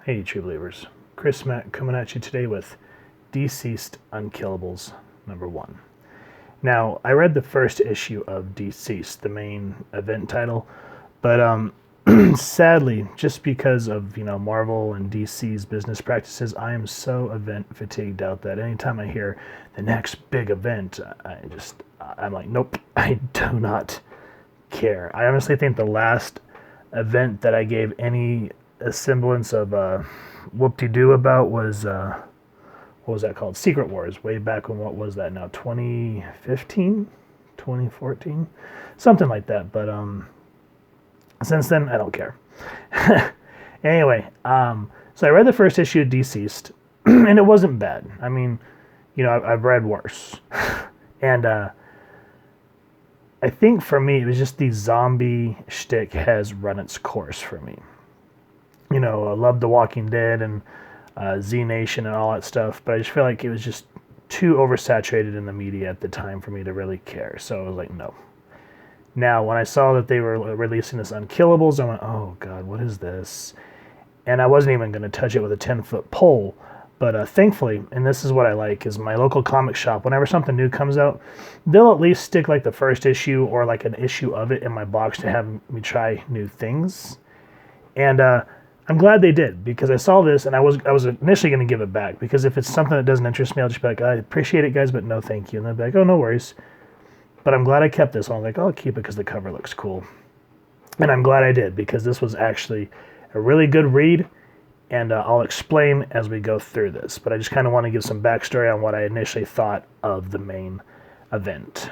Hey, true believers. Chris Mack coming at you today with DCeased Unkillables #1. Now, I read the first issue of DCeased, the main event title, but sadly, just because of Marvel and DC's business practices, I am so event fatigued out that anytime I hear the next big event, I'm like, nope, I do not care. I honestly think the last event that I gave any semblance of whoop-de-doo about was what was that called? Secret Wars, way back when. What was that now? 2015, 2014, something like that. But since then, I don't care. Anyway, so I read the first issue of DCeased, and it wasn't bad. I mean, I've read worse, and I think for me, it was just the zombie shtick has run its course for me. I love The Walking Dead and Z Nation and all that stuff, but I just feel like it was just too oversaturated in the media at the time for me to really care. So I was like, no. Now, when I saw that they were releasing this Unkillables, I went, oh God, what is this? And I wasn't even going to touch it with a 10-foot pole. But thankfully, and this is what I like, is my local comic shop, whenever something new comes out, they'll at least stick like the first issue or like an issue of it in my box to have me try new things. And I'm glad they did, because I saw this and I was initially going to give it back, because if it's something that doesn't interest me, I'll just be like, I appreciate it, guys, but no thank you. And they'll be like, oh, no worries. But I'm glad I kept this. I'm like, I'll keep it because the cover looks cool. And I'm glad I did, because this was actually a really good read. And I'll explain as we go through this. But I just kind of want to give some backstory on what I initially thought of the main event.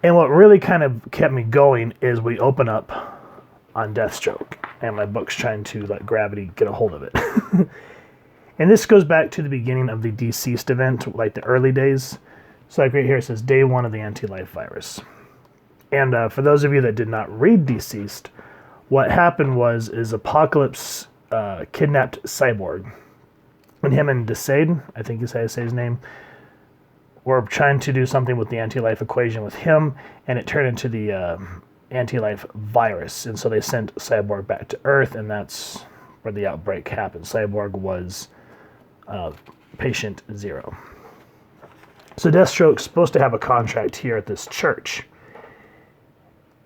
And what really kind of kept me going is we open up on Deathstroke, and my book's trying to let gravity get a hold of it. And this goes back to the beginning of the DCeased event, like the early days. So like right here, it says day 1 of the anti-life virus. And for those of you that did not read DCeased, what happened is Apocalypse kidnapped Cyborg. And him and DCeased, I think is how you say his name, were trying to do something with the anti-life equation with him, and it turned into the anti-life virus. And so they sent Cyborg back to Earth, and that's where the outbreak happened. Cyborg was patient 0. So Deathstroke's supposed to have a contract here at this church.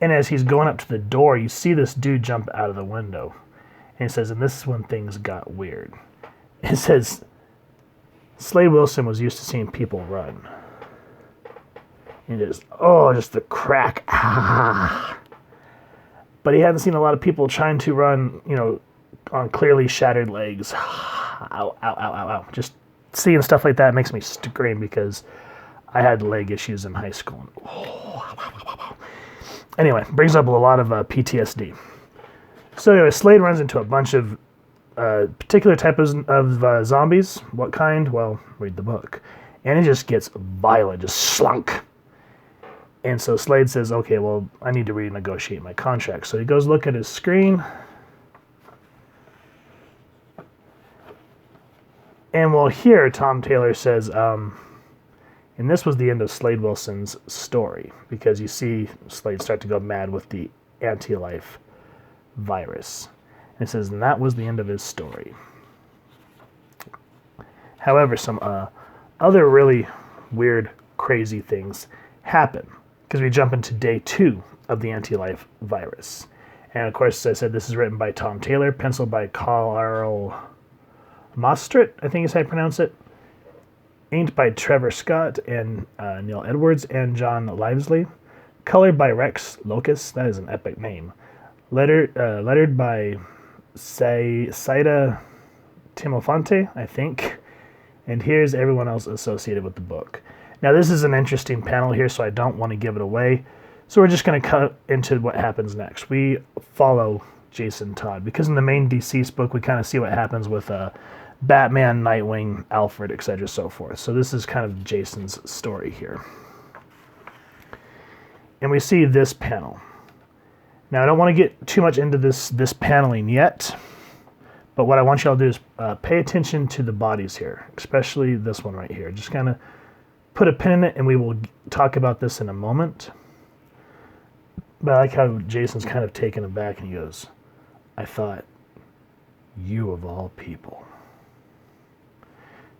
And as he's going up to the door, you see this dude jump out of the window. And he says, and this is when things got weird. It says, Slade Wilson was used to seeing people run. And just the crack. Ah. But he hadn't seen a lot of people trying to run, on clearly shattered legs. Ow, ow, ow, ow, ow. Just seeing stuff like that makes me scream, because I had leg issues in high school. Anyway, brings up a lot of PTSD. So anyway, Slade runs into a bunch of particular types of zombies. What kind? Well, read the book. And it just gets violent, just slunk. And so Slade says, okay, well, I need to renegotiate my contract. So he goes look at his screen. And well, here Tom Taylor says, and this was the end of Slade Wilson's story, because you see Slade start to go mad with the anti-life virus. And it says, and that was the end of his story. However, some other really weird, crazy things happen, because we jump into day 2 of the anti-life virus. And of course, as I said, this is written by Tom Taylor, penciled by Carl Mostert, I think is how you pronounce it. Inked by Trevor Scott and Neil Edwards and John Livesley. Colored by Rex Locus, that is an epic name. Lettered by Saida Timofonte, I think. And here's everyone else associated with the book. Now this is an interesting panel here, so I don't want to give it away. So we're just going to cut into what happens next. We follow Jason Todd, because in the main DCeased book, we kind of see what happens with Batman, Nightwing, Alfred, etc., so forth. So this is kind of Jason's story here. And we see this panel. Now, I don't want to get too much into this paneling yet, but what I want you all to do is pay attention to the bodies here, especially this one right here. Just kind of put a pin in it, and we will talk about this in a moment. But I like how Jason's kind of taken aback, and he goes, I thought You of all people.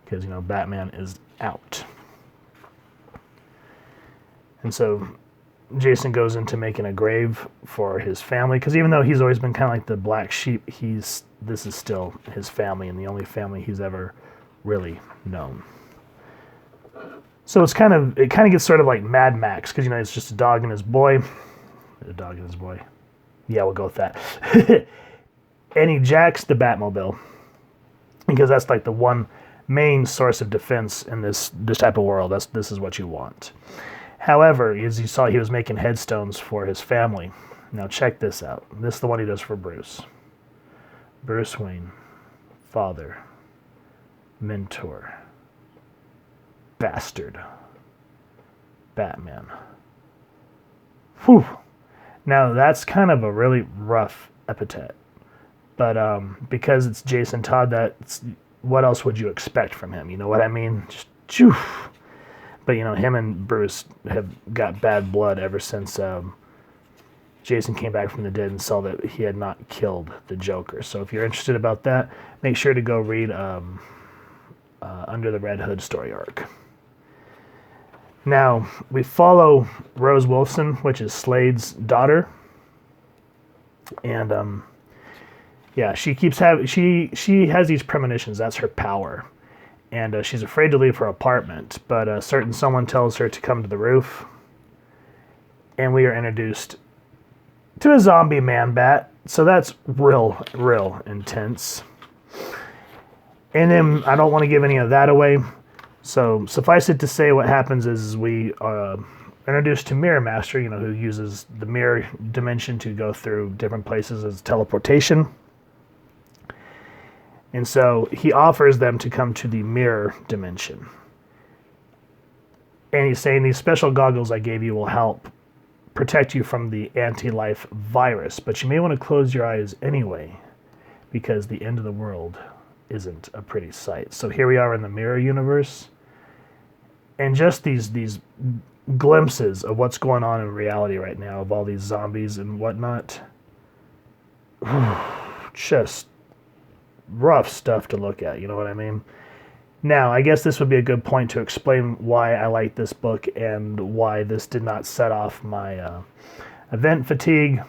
Because, you know, Batman is out. And so Jason goes into making a grave for his family, because even though he's always been kind of like the black sheep, this is still his family and the only family he's ever really known. So it kind of gets sort of like Mad Max, because, you know, it's just a dog and his boy. A dog and his boy. Yeah, we'll go with that. And he jacks the Batmobile, because that's like the one main source of defense in this type of world. This is what you want. However, as you saw, he was making headstones for his family. Now check this out. This is the one he does for Bruce. Bruce Wayne, father, mentor, bastard, Batman. Whew. Now that's kind of a really rough epithet. But because it's Jason Todd, that's what else would you expect from him? You know what I mean? Just choo. But, you know, him and Bruce have got bad blood ever since Jason came back from the dead and saw that he had not killed the Joker. So if you're interested about that, make sure to go read Under the Red Hood story arc. Now, we follow Rose Wilson, which is Slade's daughter. And, yeah, she has these premonitions. That's her power. And she's afraid to leave her apartment, but a certain someone tells her to come to the roof. And we are introduced to a zombie man-bat. So that's real intense. And then I don't want to give any of that away. So suffice it to say, what happens is we are introduced to Mirror Master, you know, who uses the mirror dimension to go through different places as teleportation. And so he offers them to come to the mirror dimension. And he's saying these special goggles I gave you will help protect you from the anti-life virus. But you may want to close your eyes anyway, because the end of the world isn't a pretty sight. So here we are in the mirror universe. And just these glimpses of what's going on in reality right now, of all these zombies and whatnot. Just rough stuff to look at, you know what I mean? Now, I guess this would be a good point to explain why I like this book and why this did not set off my event fatigue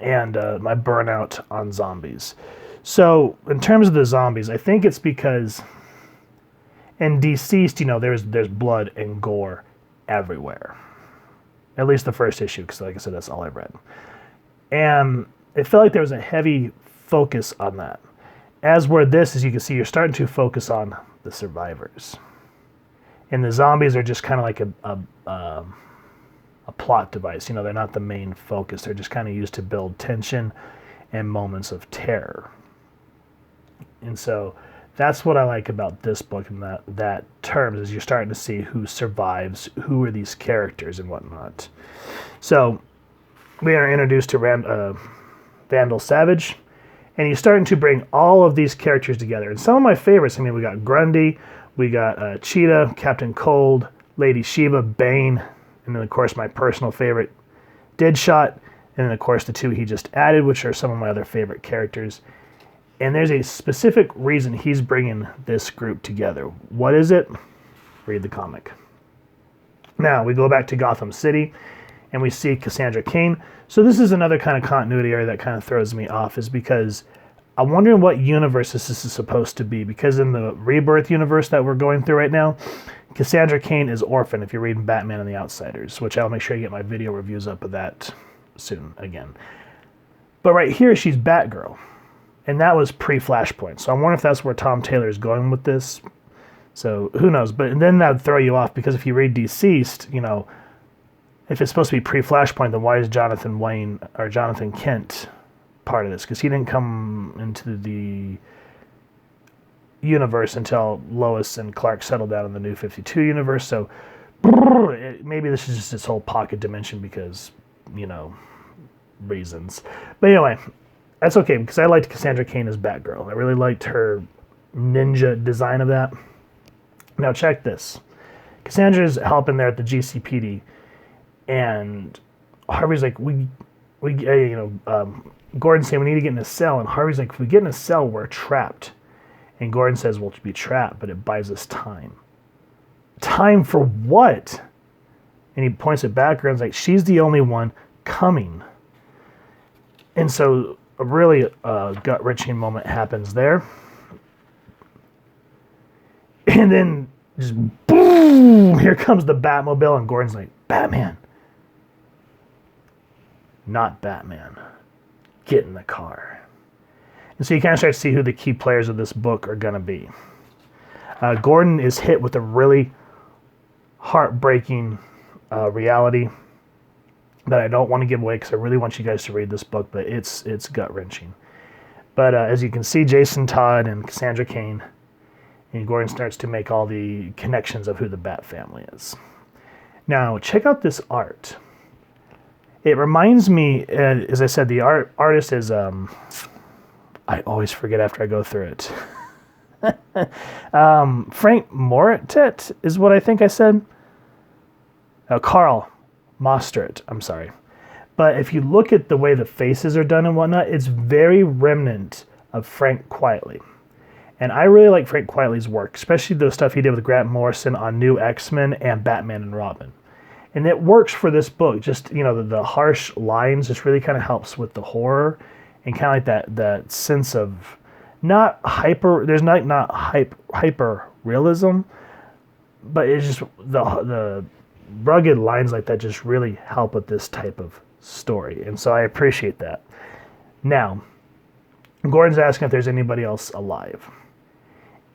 and my burnout on zombies. So, in terms of the zombies, I think it's because in DCeased, you know, there's blood and gore everywhere. At least the first issue, because like I said, that's all I've read. And it felt like there was a heavy focus on that. As where this, as you can see, you're starting to focus on the survivors. And the zombies are just kind of like a plot device. You know, they're not the main focus. They're just kind of used to build tension and moments of terror. And so that's what I like about this book in that terms, is you're starting to see who survives, who are these characters and whatnot. So we are introduced to Vandal Savage, and he's starting to bring all of these characters together. And some of my favorites, I mean, we got Grundy, we got Cheetah, Captain Cold, Lady Shiva, Bane, and then, of course, my personal favorite, Deadshot, and then, of course, the two he just added, which are some of my other favorite characters. And there's a specific reason he's bringing this group together. What is it? Read the comic. Now, we go back to Gotham City, and we see Cassandra Cain. So this is another kind of continuity area that kind of throws me off, is because I'm wondering what universe this is supposed to be. Because in the Rebirth universe that we're going through right now, Cassandra Cain is orphan if you're reading Batman and the Outsiders, which I'll make sure you get my video reviews up of that soon again. But right here, she's Batgirl. And that was pre-Flashpoint. So I wonder if that's where Tom Taylor is going with this. So who knows? But then that would throw you off, because if you read DCeased, you know, if it's supposed to be pre-Flashpoint, then why is Jonathan Kent part of this? Because he didn't come into the universe until Lois and Clark settled down in the New 52 universe. So maybe this is just this whole pocket dimension because, you know, reasons. But anyway, that's okay, because I liked Cassandra Cain as Batgirl. I really liked her ninja design of that. Now check this. Cassandra's helping there at the GCPD, and Harvey's like, Gordon's saying we need to get in a cell, and Harvey's like, if we get in a cell, we're trapped. And Gordon says, we'll be trapped, but it buys us time. Time for what? And he points at Batgirl and like, she's the only one coming. And so a really gut-wrenching moment happens there. And then just boom, here comes the Batmobile, and Gordon's like, Batman. Not Batman. Get in the car. And so you kind of start to see who the key players of this book are going to be. Gordon is hit with a really heartbreaking reality that I don't want to give away because I really want you guys to read this book, but it's gut-wrenching. But as you can see, Jason Todd and Cassandra Cain, and Gordon starts to make all the connections of who the Bat family is. Now, check out this art. It reminds me, as I said, the artist is, I always forget after I go through it. Frank Moritz is what I think I said. Carl Mostert, I'm sorry. But if you look at the way the faces are done and whatnot, it's very remnant of Frank Quitely. And I really like Frank Quitely's work, especially the stuff he did with Grant Morrison on New X-Men and Batman and Robin. And it works for this book. Just, you know, the harsh lines just really kind of helps with the horror and kind of like that sense of not hyper, there's not hyper realism, but it's just the rugged lines like that just really help with this type of story. And so I appreciate that. Now, Gordon's asking if there's anybody else alive.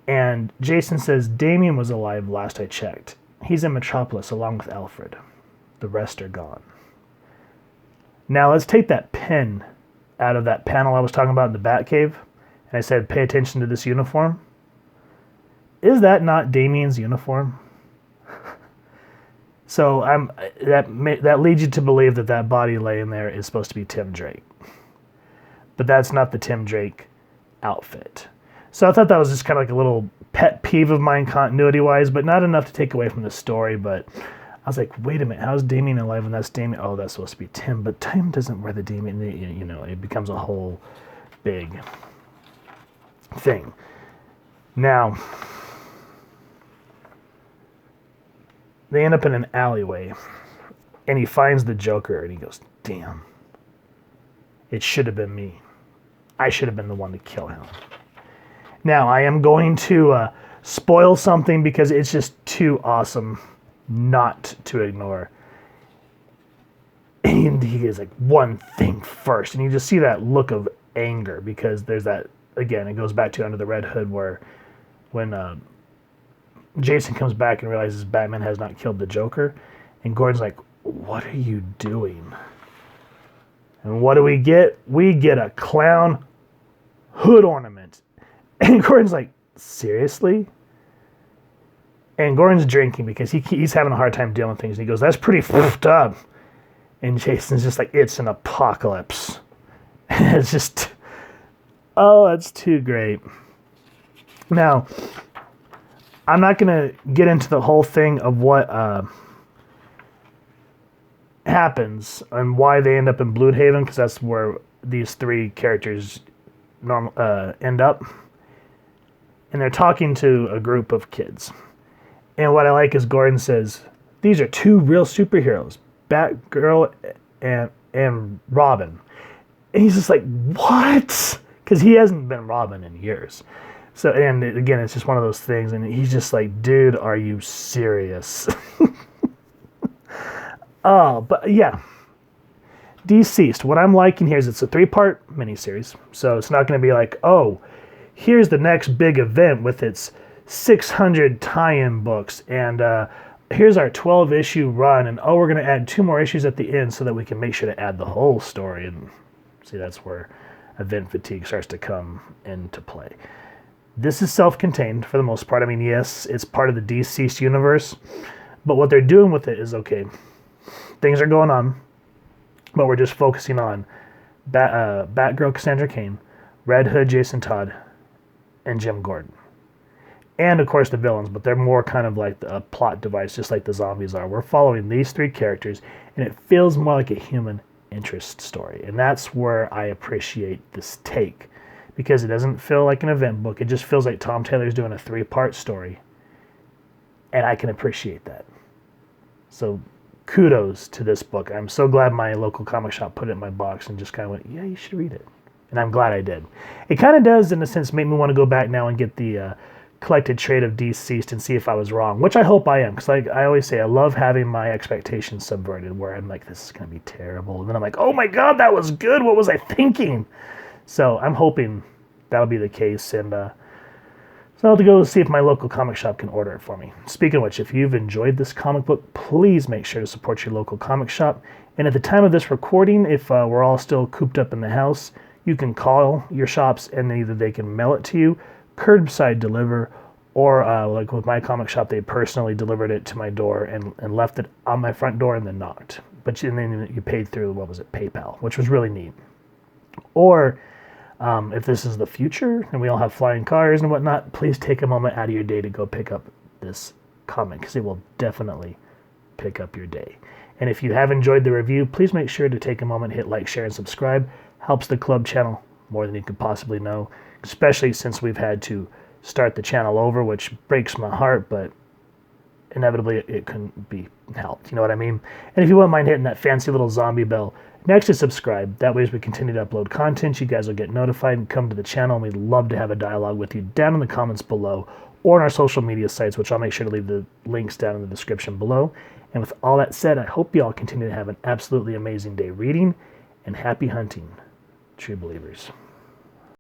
And Jason says, Damian was alive last I checked. He's in Metropolis along with Alfred. The rest are gone. Now let's take that pen out of that panel I was talking about in the Batcave. And I said, pay attention to this uniform. Is that not Damian's uniform? So that leads you to believe that body laying there is supposed to be Tim Drake. But that's not the Tim Drake outfit. So I thought that was just kind of like a little pet peeve of mine continuity-wise, but not enough to take away from the story. But I was like, wait a minute, how's Damian alive when that's Damian? Oh, that's supposed to be Tim. But Tim doesn't wear the Damian, you know, it becomes a whole big thing. Now, they end up in an alleyway, and he finds the Joker, and he goes, damn, it should have been me. I should have been the one to kill him. Now, I am going to spoil something because it's just too awesome not to ignore. And he is like, one thing first. And you just see that look of anger because there's that, again, it goes back to Under the Red Hood where when Jason comes back and realizes Batman has not killed the Joker. And Gordon's like, what are you doing? And what do we get? We get a clown hood ornament. And Gordon's like, seriously? And Gordon's drinking because he's having a hard time dealing with things. And he goes, that's pretty fucked up. And Jason's just like, it's an apocalypse. And it's just, oh, that's too great. Now, I'm not going to get into the whole thing of what happens and why they end up in Bloodhaven, because that's where these three characters end up. And they're talking to a group of kids. And what I like is Gordon says, these are two real superheroes, Batgirl and Robin. And he's just like, what? Because he hasn't been Robin in years. So, and again, it's just one of those things. And he's just like, dude, are you serious? Oh, but yeah. DCeased. What I'm liking here is it's a 3-part miniseries. So it's not going to be like, oh, here's the next big event with its 600 tie-in books, and here's our 12-issue run, and oh, we're going to add 2 more issues at the end so that we can make sure to add the whole story. And see, that's where event fatigue starts to come into play. This is self-contained for the most part. I mean, yes, it's part of the DCeased universe, but what they're doing with it is, okay, things are going on, but we're just focusing on Batgirl Cassandra Cain, Red Hood Jason Todd, and Jim Gordon. And, of course, the villains, but they're more kind of like a plot device, just like the zombies are. We're following these 3 characters, and it feels more like a human interest story. And that's where I appreciate this take, because it doesn't feel like an event book. It just feels like Tom Taylor's doing a 3-part story. And I can appreciate that. So kudos to this book. I'm so glad my local comic shop put it in my box and just kind of went, yeah, you should read it. And I'm glad I did. It kind of does, in a sense, make me want to go back now and get the collected trade of DCeased and see if I was wrong, which I hope I am. Because like I always say, I love having my expectations subverted, where I'm like, this is going to be terrible. And then I'm like, oh my God, that was good. What was I thinking? So I'm hoping that'll be the case. And so I'll have to go see if my local comic shop can order it for me. Speaking of which, if you've enjoyed this comic book, please make sure to support your local comic shop. And at the time of this recording, if we're all still cooped up in the house, you can call your shops and either they can mail it to you, curbside deliver, or like with my comic shop, they personally delivered it to my door and left it on my front door and then knocked. But and then you paid through, what was it, PayPal, which was really neat. Or if this is the future and we all have flying cars and whatnot, please take a moment out of your day to go pick up this comic, because it will definitely pick up your day. And if you have enjoyed the review, please make sure to take a moment, hit like, share, and subscribe. Helps the club channel more than you could possibly know, especially since we've had to start the channel over, which breaks my heart, but inevitably it couldn't be helped. You know what I mean? And if you wouldn't mind hitting that fancy little zombie bell next to subscribe, that way as we continue to upload content, you guys will get notified and come to the channel, and we'd love to have a dialogue with you down in the comments below or on our social media sites, which I'll make sure to leave the links down in the description below. And with all that said, I hope you all continue to have an absolutely amazing day reading, and happy hunting, true believers.